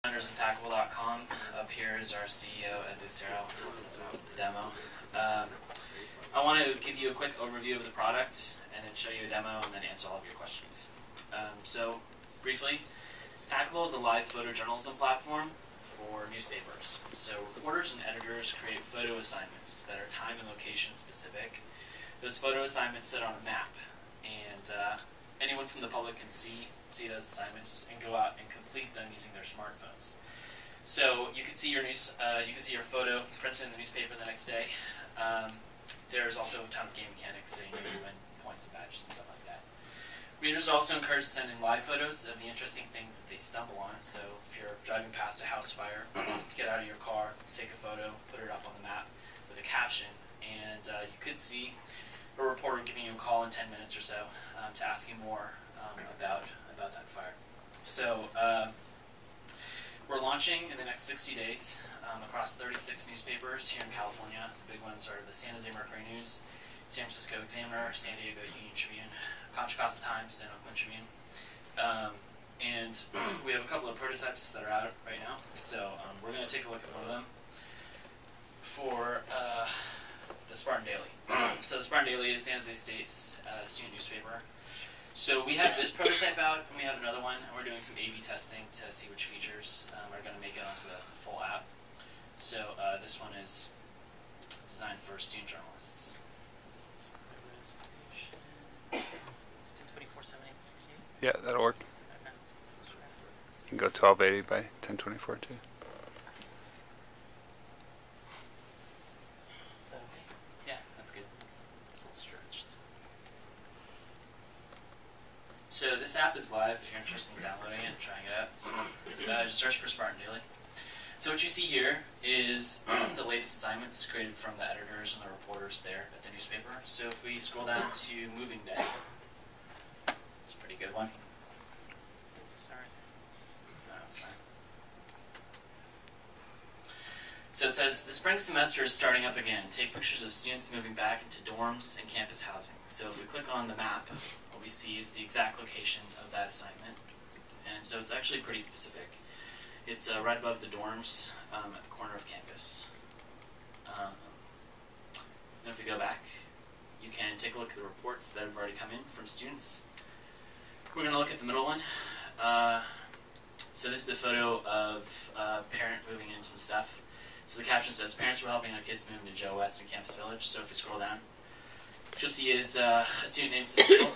Founders of Tackable.com. Up here is our CEO, Ed Lucero. That's not the demo. I want to give you a quick overview of the product and then show you a demo and then answer all of your questions. So, briefly, Tackable is a live photojournalism platform for newspapers. So reporters and editors create photo assignments that are time and location specific. Those photo assignments sit on a map, and anyone from the public can see those assignments and go out and complete them using their smartphones. So you can see your photo printed in the newspaper the next day. There's also a ton of game mechanics, so you win points and badges and stuff like that. Readers are also encouraged to send in live photos of the interesting things that they stumble on. So if you're driving past a house fire, get out of your car, take a photo, put it up on the map with a caption, and you could see a reporter giving you a call in 10 minutes or so to ask you more about that fire. So we're launching in the next 60 days across 36 newspapers here in California. The big ones are the San Jose Mercury News, San Francisco Examiner, San Diego Union Tribune, Contra Costa Times, and Oakland Tribune. And we have a couple of prototypes that are out right now. So we're going to take a look at one of them for the Spartan Daily. So the Spartan Daily is San Jose State's student newspaper. So we have this prototype out, and we have another one, and we're doing some A/B testing to see which features are going to make it onto the full app. So this one is designed for student journalists. Yeah, that'll work. You can go 1280 by 1024 too. So, yeah, that's good. It's a little stretched. So this app is live if you're interested in downloading it and trying it out. Just search for Spartan Daily. So what you see here is the latest assignments created from the editors and the reporters there at the newspaper. So if we scroll down to Moving Day, it's a pretty good one. Sorry. No, it's fine. So it says, the spring semester is starting up again. Take pictures of students moving back into dorms and campus housing. So if we click on the map, what we see is the exact location of that assignment. And so it's actually pretty specific. It's right above the dorms at the corner of campus. And if we go back, you can take a look at the reports that have already come in from students. We're going to look at the middle one. So this is a photo of a parent moving in some stuff. So the caption says, parents were helping their kids move to Joe West in Campus Village. So if we scroll down, what you'll see is a student named Cecile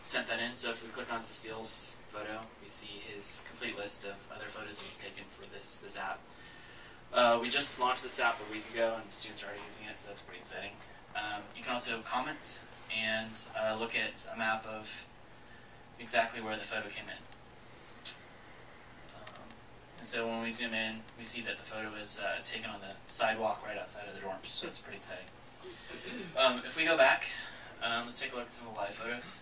sent that in. So if we click on Cecile's photo, we see his complete list of other photos that he's taken for this app. We just launched this app a week ago, and students are already using it, so that's pretty exciting. You can also comment and look at a map of exactly where the photo came in. And so when we zoom in, we see that the photo is taken on the sidewalk right outside of the dorms, so it's pretty exciting. If we go back, let's take a look at some of the live photos.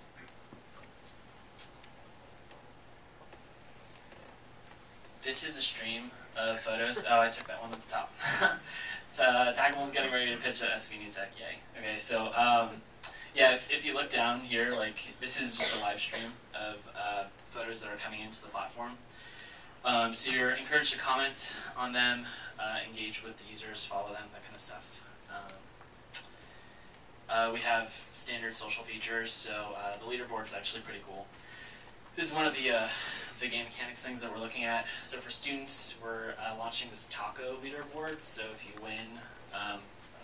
This is a stream of photos. Oh, I took that one at the top. Tackable is getting ready to pitch at SVNewTech, yay. Okay, so yeah, if you look down here, like this is just a live stream of photos that are coming into the platform. So you're encouraged to comment on them, engage with the users, follow them, that kind of stuff. We have standard social features, so the leaderboard is actually pretty cool. This is one of the game mechanics things that we're looking at. So for students, we're launching this taco leaderboard. So if you win, at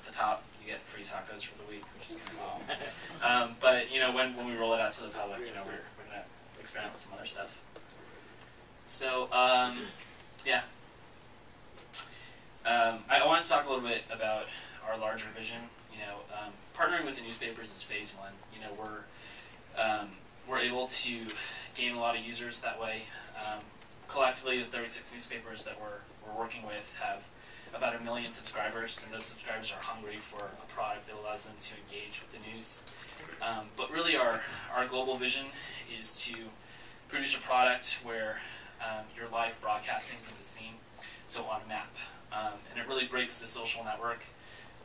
the top, you get free tacos for the week, which is kind of cool. But you know, when we roll it out to the public, you know, we're gonna experiment with some other stuff. So yeah, I wanted to talk a little bit about our larger vision. You know, partnering with the newspapers is phase one. You know, we're able to gain a lot of users that way. Collectively, the 36 newspapers that we're working with have about 1 million subscribers, and those subscribers are hungry for a product that allows them to engage with the news. But really, our global vision is to produce a product where you're live broadcasting from the scene, so on a map. And it really breaks the social network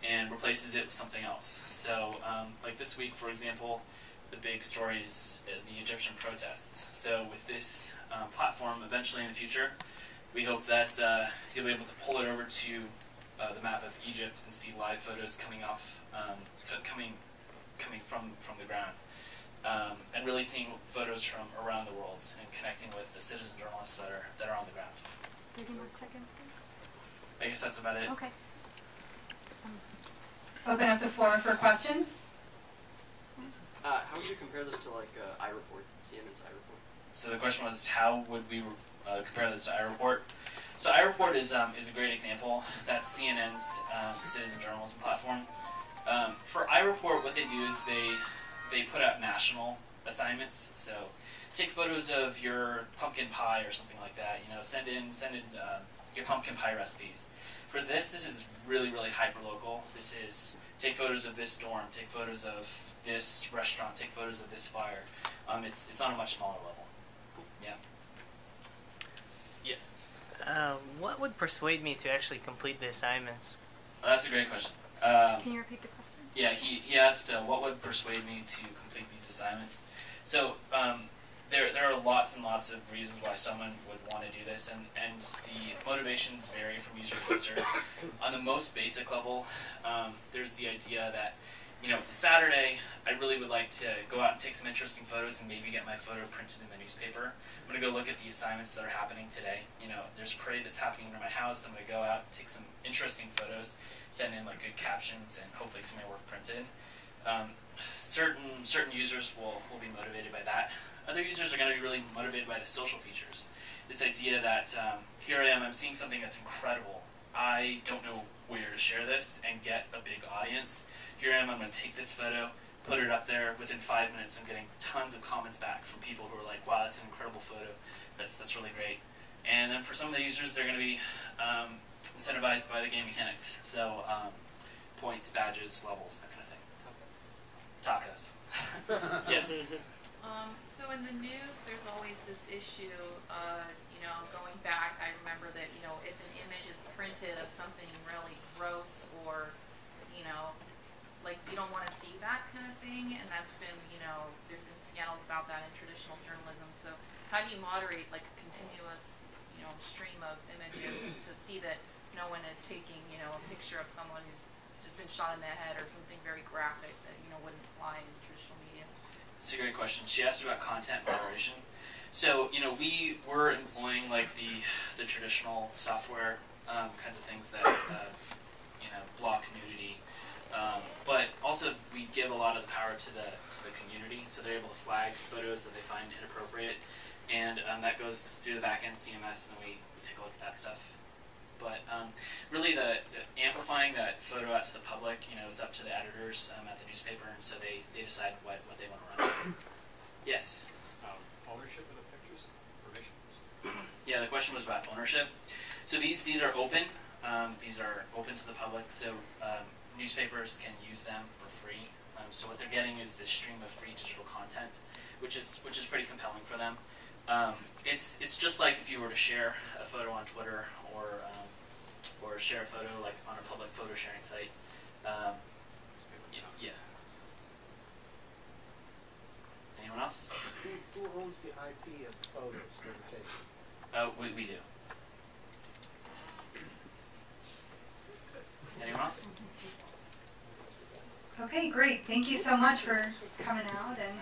and replaces it with something else. So like this week, for example, the big story is the Egyptian protests. So with this platform, eventually in the future, we hope that you'll be able to pull it over to the map of Egypt and see live photos coming off, coming from the ground, and really seeing photos from around the world and connecting with the citizen journalists that are on the ground. 30 more seconds. I guess that's about it. Okay. Open up the floor for questions. How would you compare this to like iReport, CNN's iReport? So the question was, how would we compare this to iReport? So iReport is a great example. That's CNN's citizen journalism platform. For iReport, what they do is they put out national assignments. So take photos of your pumpkin pie or something like that. You know, send in your pumpkin pie recipes. For this is really hyper-local. This is take photos of this dorm, take photos of this restaurant, take photos of this fire. It's on a much smaller level. Yeah. Yes. What would persuade me to actually complete the assignments? That's a great question. Can you repeat the question? Yeah, he asked what would persuade me to complete these assignments. So there are lots and lots of reasons why someone would want to do this, and the motivations vary from user to user. On the most basic level, there's the idea that, you know, it's a Saturday, I really would like to go out and take some interesting photos and maybe get my photo printed in the newspaper. I'm going to go look at the assignments that are happening today. You know, there's a parade that's happening near my house. I'm going to go out, take some interesting photos, send in like good captions, and hopefully some of my work printed. Certain users will be motivated by that. Other users are going to be really motivated by the social features. This idea that here I am, I'm seeing something that's incredible. I don't know where to share this and get a big audience. Here I am, I'm going to take this photo, put it up there. Within 5 minutes, I'm getting tons of comments back from people who are like, wow, that's an incredible photo. That's really great. And then for some of the users, they're going to be incentivized by the game mechanics. So points, badges, levels, that kind of thing. Tacos. Yes. So in the news, there's always this issue, you know, going back, I remember that, you know, if an image is printed of something really gross or, you know, like you don't want to see that kind of thing, and that's been, you know, there's been scandals about that in traditional journalism. So how do you moderate like a continuous, you know, stream of images to see that no one is taking, you know, a picture of someone who's just been shot in the head or something very graphic that, you know, wouldn't fly in traditional media? That's a great question. She asked about content moderation. So, you know, we were employing like the traditional software kinds of things that, you know, block nudity. But also we give a lot of the power to the community, so they're able to flag photos that they find inappropriate, and that goes through the back-end CMS, and then we take a look at that stuff. But really the amplifying that photo out to the public, you know, is up to the editors at the newspaper, and so they decide what they want to run. Yes? Ownership of the pictures, permissions? Yeah, the question was about ownership. So these are open. These are open to the public, so newspapers can use them for free. So what they're getting is this stream of free digital content, which is pretty compelling for them. It's just like if you were to share a photo on Twitter or share a photo like on a public photo sharing site. Yeah. Anyone else? Who owns the IP of the photos that are taken? We do. Anyone else? Okay, great. Thank you so much for coming out and